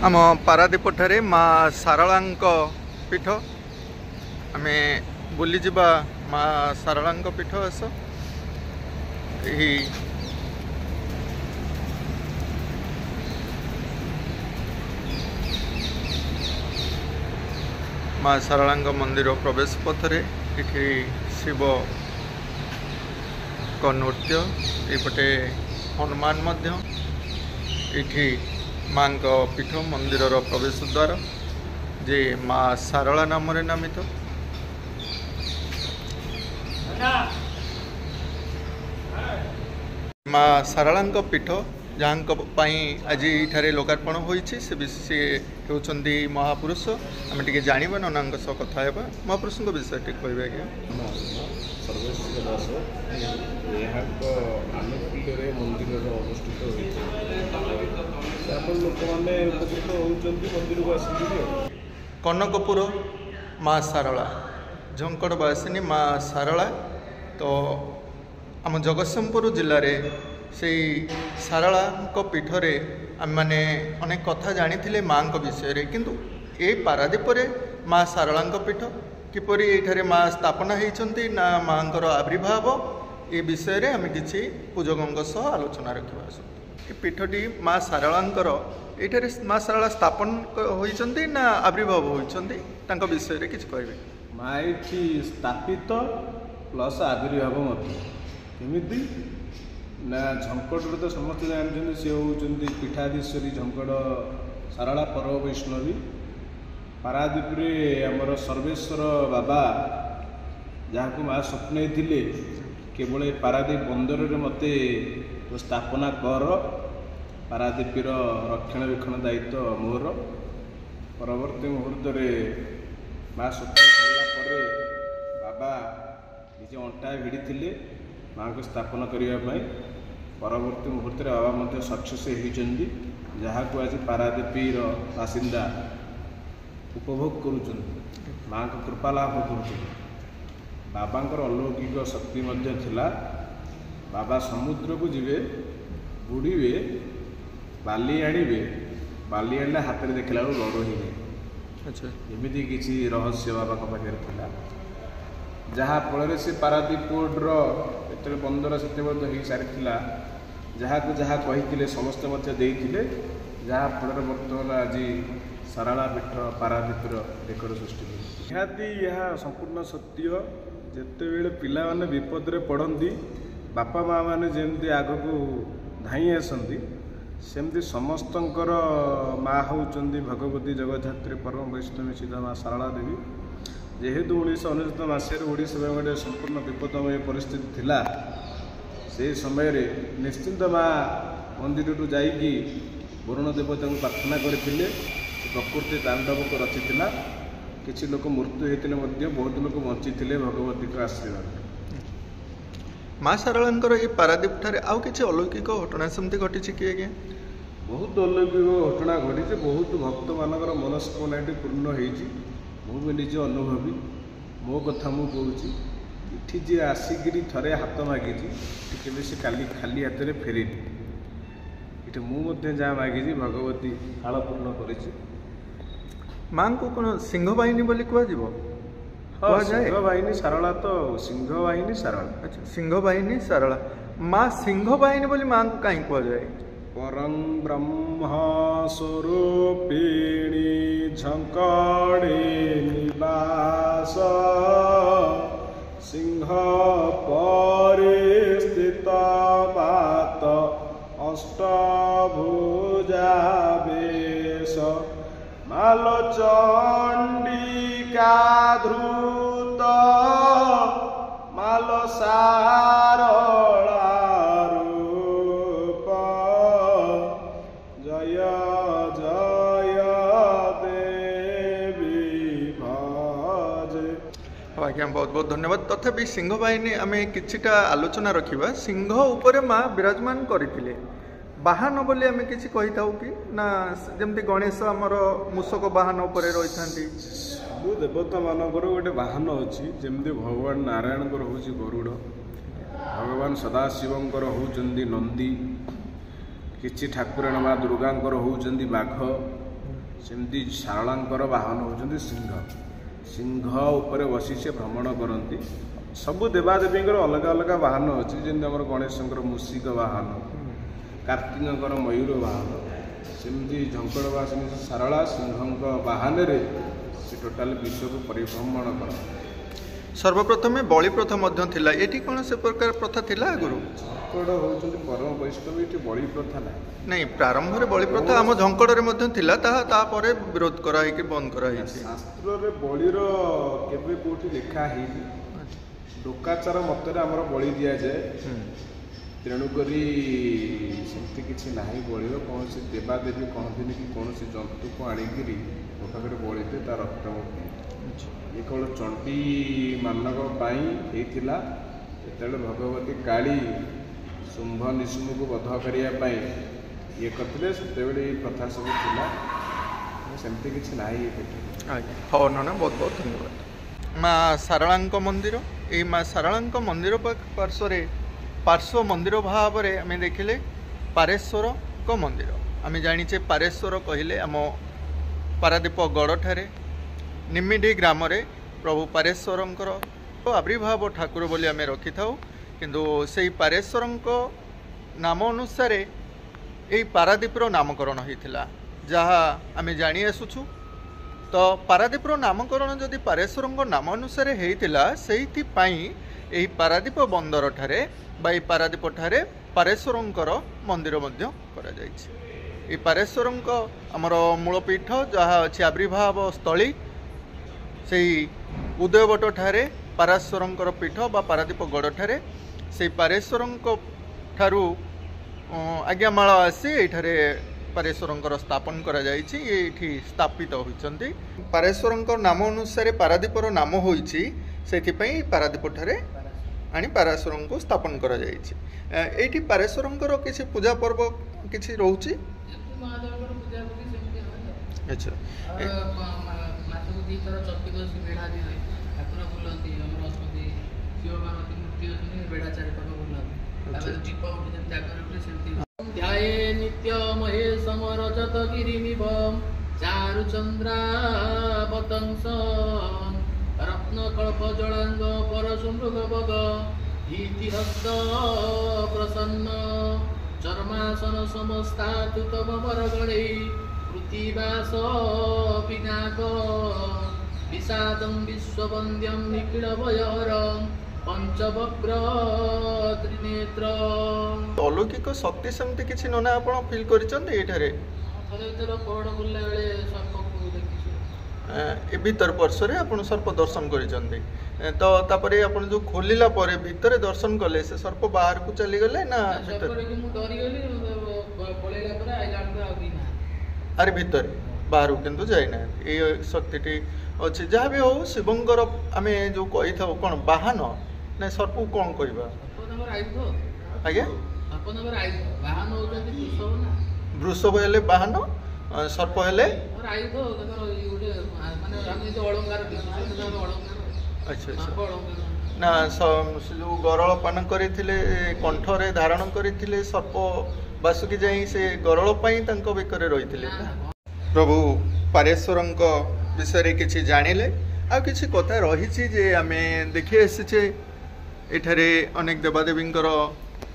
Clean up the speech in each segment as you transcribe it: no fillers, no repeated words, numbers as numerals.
आम पारादीप ठारे माँ सारला पीठ आम बुलीजा माँ सारला पीठ आस माँ सारला मंदिर प्रवेश पथरे ये शिव को नृत्य एपटे हनुमान ये माँ पीठ मंदिर प्रवेश द्वार जे माँ सारला नाम नामित माँ सारला पीठ जहाँ आज ये लोकार्पण होती से होती महापुरुष आम टे जानवा नना सह कथा महापुरुष विषय टे कह आज्ञा सर्वेश्वर दास यहाँ आनुकूल्य मंदिर अनुष्ठित होती लोक मैंने उपकृत होती मंदिर को आसिक कनकपुर माँ सारला झंकड़वासिनी माँ सारला तो आम जगतसिंहपुर जिले में से सारला पीठरे आम मैंने अनेक कथा जानी माँ विषय रे किंतु ए पारादीप माँ सारला पीठ किपरि एठारे माँ स्थापना होती ना माँ आविर्भाव ये विषय रे आम किसी पूजकों सह आलोचना रखा ये पीठटी माँ सारला ये माँ सारला स्थापन होती ना आविर्भाव होती विषय रे किसी कहे माँ ये स्थापित प्लस आविर्भाव केमिति ना झंकड़ तो समस्त जानते सी होती पीठाधीश्वरी झंकड़ सारला परम वैष्णवी पारादीप आमर सर्वेश्वर बाबा जहाँ को माँ स्वप्न थे केवल पारादीप बंदर मत स्थापना कर पारादीपर रक्षणाबेक्षण दायित्व मोर परवर्ती मुहूर्त माँ स्वप्न सारा बाबा निजे अंटा भिड़ी माँ को स्थापना करने परवर्ती मुहूर्त बाबा सक्सेस होती जहाँ को आज पारादीपीर बासिंदा उपभोग करुँ माँ को कृपा लाभ कर बाबांकर अलौकिक शक्ति थिला बाबा समुद्र को जीवे बुड़े बाली आणवे बाली आणले हाथ में देखला लड़ ही अच्छा एमती किसी रहस्य बाबा पाखे था जहाँ फल से पारादीप पोर्टर जो बंदर से हो सारी जहाँ को जहाँ कही समस्त देते जहाँ फल बर्तमान आज सारला पीठ पारादीपर रेकर्ड सृष्टि निहाती यह संपूर्ण सत्य जिते पिला माने विपद रे पड़ती बापा माँ मैंने जमी आग को धाई आसती सेमती समस्तंकर माँ होती भगवती जगद्धात्री परम वैष्णवी सीधा माँ सारला देवी जेहेतु 1999 मसीह ओडिशा में गोटे संपूर्ण विपदमय परिस्थिति थिला से समय निश्चिंत माँ मंदिर टू जाइकी वरुण देवता को प्रार्थना करते प्रकृति तांडव को रचि किसी लोक मृत्यु होते बहुत लोग बंची भगवती का आशीर्वाद माँ सारला ये पारादीप ठारे आउ किसी अलौकिक घटना सेमती घटी कि आज्ञा बहुत अलौकिक घटना घटी बहुत भक्त मानकर मनस्कामना पूर्ण होती भी निज अनुभवी मो कथा मु कहूँ इठी जी आसिकी थे हाथ मागी केवे से काली खाली हाथ में फेरनी इटे मुझे जहाँ मागी भगवती हाल पूर्ण कर माँ को कौन सिंह बाहिनी बोली कह हाँ सिंह बाहिनी सारला तो सिंह बाहिनी सारला अच्छा सिंह बाहिनी सारला माँ सिंह बाहिनी बोली माँ को कहीं कह जाए परं ब्रह्म स्वरूपिणी झंकड़े निवास सिंह परिस्थित बात अष्टभुजा वेश मालचंडिका धृत माल सारला जय जय देवी भजे आज्ञा बहुत बहुत धन्यवाद तथापि सिंह बाहिनी आम किछिटा आलोचना रखा सिंह उपरे माँ विराजमान करते बाहन बोली आम किसी कही था कि ना जमती गणेश आमर मूषक बाहन उपर रही था सब देवता मानकर गोटे बाहन अच्छी जमी भगवान नारायण हूँ गरुड़ भगवान सदाशिवंकर होउचंदी नंदी किछि ठाकुराणी माँ दुर्गांकर होउचंदी बाघ ସେମିତି ଶାରଳାଙ୍କର ବାହନ ହେଉଛନ୍ତି ସିଂହ। ସିଂହ ଉପରେ ବସି ସେ ଭ୍ରମଣ କରନ୍ତି। ସବୁ ଦେବାଦେବୀଙ୍କର ଅଲଗା ଅଲଗା ବାହନ ଅଛି, ଯେମିତି ଆମର ଗଣେଶଙ୍କର ମୂଷିକ ବାହନ, କାର୍ତ୍ତିକଙ୍କର ମୟୂର ବାହନ, ସେମିତି ଝଙ୍କଡ଼ବାସିନୀ ଶାରଳା ସିଂହଙ୍କ ବାହନରେ ସେ ଟୋଟାଲ ବିଶ୍ୱକୁ ପରିଭ୍ରମଣ କରନ୍ତି। ସର୍ବପ୍ରଥମେ ବଳି ପ୍ରଥା ମଧ୍ୟ ଥିଲା, ଏଠି କ'ଣ ସେ ପ୍ରକାର ପ୍ରଥା ଥିଲା ଆଗରୁ? ଝଙ୍କଡ଼ ହେଉଛନ୍ତି ପରମ ବୈଷ୍ଣବ, ଏଠି ବଳି ପ୍ରଥା ନାହିଁ। ନାଇଁ, ପ୍ରାରମ୍ଭରେ ବଳି ପ୍ରଥା ଆମ ଝଙ୍କଡ଼ରେ ମଧ୍ୟ ଥିଲା, ତାପରେ ବିରୋଧ କରାହେଇକି ବନ୍ଦ କରାହେଇଛି। ଶାସ୍ତ୍ରରେ ବଳିର କେବେ କେଉଁଠି ଲେଖା ହେଇନି। ଲୋକାଚାର ମତରେ ଆମର ବଳି ଦିଆଯାଏ, ତେଣୁକରି ସେମିତି କିଛି ନାହିଁ। ବଳିର କୌଣସି ଦେବାଦେବୀ କହନ୍ତିନି କି କୌଣସି ଜନ୍ତୁକୁ ଆଣିକିରି ମୋ ପାଖରେ ବଳି ଦିଏ ତା ରକ୍ତ ମୁଁ ପିଏ। ଏ କେବଳ ଚଣ୍ଡୀମାନଙ୍କ ପାଇଁ ହେଇଥିଲା। ଯେତେବେଳେ ଭଗବତୀ କାଳୀ ଶୁମ୍ଭ ନିଶୁମ୍ଭକୁ ବଧ କରିବା ପାଇଁ ଇଏ କରିଥିଲେ, ସେତେବେଳେ ଏଇ ପ୍ରଥା ସବୁ ଥିଲା। ସେମିତି କିଛି ନାହିଁ। ଆଜ୍ଞା, ହଉ ନନା, ବହୁତ ବହୁତ ଧନ୍ୟବାଦ। ମା ଶାରଳାଙ୍କ ମନ୍ଦିର, ଏଇ ମା ଶାରଳାଙ୍କ ମନ୍ଦିର ପାର୍ଶ୍ୱ ମନ୍ଦିର ଭାବରେ ଆମେ ଦେଖିଲେ ପାରେଶ୍ୱରଙ୍କ ମନ୍ଦିର। ଆମେ ଜାଣିଛେ ପାରେଶ୍ୱର କହିଲେ ଆମ ପାରାଦୀପ ଗଡ଼ଠାରେ ନିମିଡ଼ି ଗ୍ରାମରେ ପ୍ରଭୁ ପାରେଶ୍ୱରଙ୍କର ଆବିର୍ଭାବ ଠାକୁର ବୋଲି ଆମେ ରଖିଥାଉ। କିନ୍ତୁ ସେଇ ପାରେଶ୍ୱରଙ୍କ ନାମ ଅନୁସାରେ ଏଇ ପାରାଦୀପର ନାମକରଣ ହୋଇଥିଲା, ଯାହା ଆମେ ଜାଣି ଆସୁଛୁ। ତ ପାରାଦୀପର ନାମକରଣ ଯଦି ପାରେଶ୍ୱରଙ୍କ ନାମ ଅନୁସାରେ ହେଇଥିଲା, ସେଇଥିପାଇଁ ଏହି ପାରାଦୀପ ବନ୍ଦରଠାରେ ବା ଏହି ପାରାଦୀପଠାରେ ପାରେଶ୍ୱରଙ୍କର ମନ୍ଦିର ମଧ୍ୟ କରାଯାଇଛି। ଏହି ପାରେଶ୍ୱରଙ୍କ ଆମର ମୂଳପୀଠ ଯାହା ଅଛି ଆବିର୍ଭାବ ସ୍ଥଳୀ, ସେଇ ଉଦୟବଟଠାରେ ପାରେଶ୍ୱରଙ୍କର ପୀଠ ବା ପାରାଦୀପ ଗଡ଼ଠାରେ ସେଇ ପାରେଶ୍ୱରଙ୍କ ଠାରୁ ଆଜ୍ଞାମାଳ ଆସି ଏଇଠାରେ ପାରେଶ୍ୱରଙ୍କର ସ୍ଥାପନ କରାଯାଇଛି। ଏଇଠି ସ୍ଥାପିତ ହୋଇଛନ୍ତି। ପାରେଶ୍ୱରଙ୍କ ନାମ ଅନୁସାରେ ପାରାଦୀପର ନାମ ହୋଇଛି, ସେଥିପାଇଁ ପାରାଦୀପଠାରେ ଆଣି ପାରେଶ୍ୱରଙ୍କୁ ସ୍ଥାପନ କରାଯାଇଛି। ଏଇଠି ପାରେଶ୍ୱରଙ୍କର କିଛି ପୂଜା ପର୍ବ କିଛି ରହୁଛି? ଆଚ୍ଛା, ध्याये नित्य महेशम रजत गिरिमिव चारुचन्द्रावतंस रत्नकल्प जलांग परशुमृगवग धीतिहस्त प्रसन्न चर्मासन समस्तातुत मरगणे पृथिवास पिनाक विषादं विश्ववन्द्यं निखिलभयहरं पंचवक्र त्रिनेत्र। अलौकिक शक्ति सेमती किछि नना आपण फील करिसंती एठारे? ए भीतर पर्सरे आपण सर्प दर्शन करिसंती, तो तापरे आपण जो खोलिला परे भीतर दर्शन कले से सर्प बाहर को चली गले ना भीतर? अरे भीतर बाहर किंतु जाई ना। ए शक्तिटी अच्छे जहाँ भी हो शिवंकर आमे जो कही था कौन बाहन ना सर्प कौन कहवा? आज्ञा वृषभ हेले बाहन, सर्प हेले अच्छा ना जो गरल पान करथिले कंठरे धारण करथिले सर्प बासुकी जाई से गरल पाई तांको बेकरे रहिथिले। प्रभु पारेश्वरंक विषय किसी जानिले आ किसी कथा रही जे आमे देखि आसीचे एठारे अनेक देवादेवींकर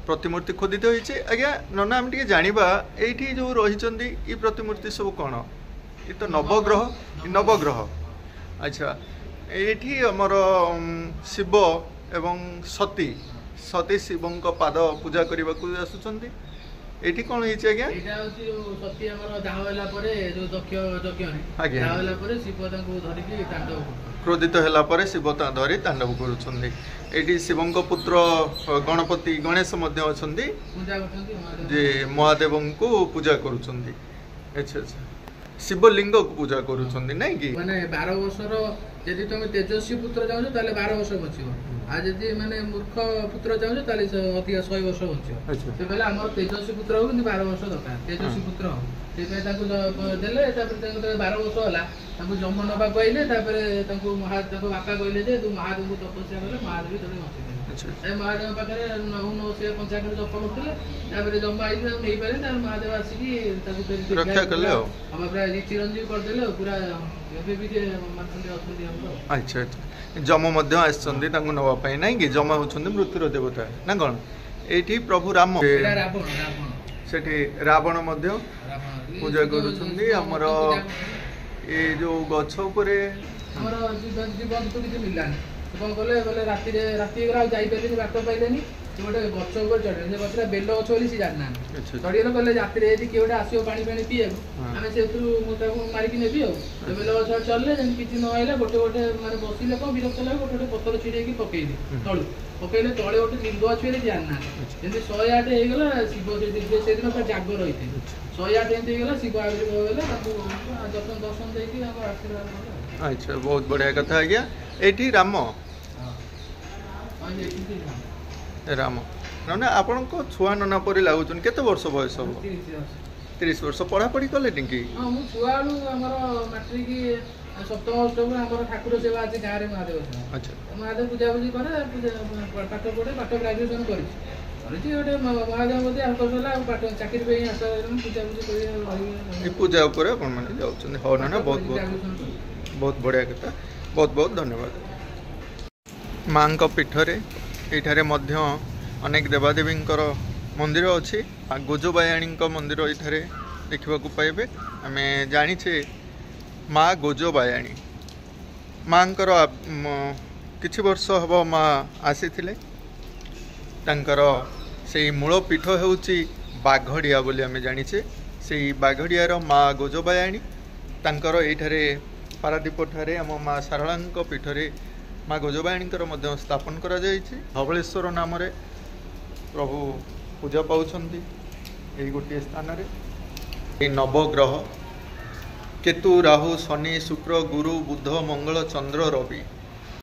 प्रतिमूर्ति खोदित होइचे। आज्ञा नना हम टिके जानिबा एठी जो रहिचंदी ई प्रतिमूर्ति सब कोन? ई तो नवग्रह। अच्छा, एठी हमर शिव एवं सती शिवंक पाद पूजा करबा को आसुचंदी। एठी कोन हिचे आज्ञा? एटा होची सती हमर दाह होला परे जो दक्ष यज्ञ है, दाह होला परे शिव तांको धरि के तांडव क्रोधित होला परे शिव ता धरि तांडव करूछंदी। एठी शिवंक पुत्र गणपति गणेश मध्य अछंदी, पूजा करछंदी जे महादेवंको पूजा करूछंदी। अच्छा अच्छा, शिवलिंग को पूजा करूछंदी नै कि माने 12 वर्षर यदि तुम तेजस्वी पुत्र चाहू ताले 12 वर्ष बचिबो, आ यदि माने मूर्ख पुत्र चाहू ताले अधिक 100 वर्ष बचिबो। से पहले हमर तेजस्वी पुत्र हो कि 12 वर्ष दरकार तेजस्वी पुत्र हो, से पे ताको देले तापर ताको 12 वर्ष होला ताको जन्म नबा कहले, तापर ताको महादेव ताको बापा कहले जे तू महादेव को तपस्या करे महादेव तोरे बचेबे। अच्छा महादेव पाखे नौ से पंचायत जप करते जमा आई नहीं पारे महादेव आसिक रक्षा कले हम पूरा चिरंजीवी करदे पूरा अच्छा अच्छा जम मध्य आसछन्ती तांको नवा पई नै कि जमा होछन्ती मृत्युर देवता ना कोन एठी प्रभु राम सेठी रावण मध्य पूजा करूछन्ती हमर ए जो गछ उपरे हमर जीवन तो किछ मिललानी कौन कले बोले राति जाई पारे बाट पाइले गोटे गछ ऊपर चढ़े से गछरा बेल गछ बोली सी जानना चढ़ीगला कहले राति यदि किए गोटे आसो पानी पानी पीए आम से मारिकी नेबी बेल गछ चलले किसी न आइला गोटे गोटे माने बसिले कौन विरक्त लगे गोटे गोटे पतर छिड़ेकी पकईली तलू पकईले तले गोटे लिंग अच्छी बोली जानना जमी 108 होगला शिव से दिन पूरा जागर रही 108 एमती होगला शिव आविर्भाव होगा दर्शन देकी आशीर्वाद। अच्छा बहुत बढ़िया कथा आज्ञा एठी राम राम ना आपण को छुआ नना परी लागुचन केते वर्ष बयस हो 30 वर्ष पढ़ा पढ़ी कले कि हां मु छुआळू हमर मैट्रिक सप्तम अष्टम हमर ठाकुर सेवा आज गाँ रे महादेव अच्छा महादेव पूजा पूजी करे पाठ पढ़े पाठ ग्रेजुएशन करी गोटे महादेव मध्य आकर्षला पाठ चाकरी पे आशा पूजा पूजी कर पूजा ऊपर आपण माने जाउछन हो ना बहुत बहुत बहुत बढ़िया कथा बहुत बहुत धन्यवाद माँ को पीठरे एठारे मध्य अनेक देवादेवी मंदिर अच्छी गोजबायाणी मंदिर एठारे देखा पाइबे आम जाचे माँ गोजबायाणी माँ किछि वर्ष हम माँ आसी से मूल पीठ होउची बाघड़िया बोली आम जाचे से बाघड़ियार माँ गोजबायाणी तांकर एठारे पारादीप ठारे आम माँ सारला पीठरे माँ गोजबायाणी स्थापन करा जायछि धवलेश्वर नाम रे प्रभु पूजा पाउछन्ति एई गोटे स्थान रे नवग्रह केतु राहु शनि शुक्र गुरु बुध मंगल चंद्र रवि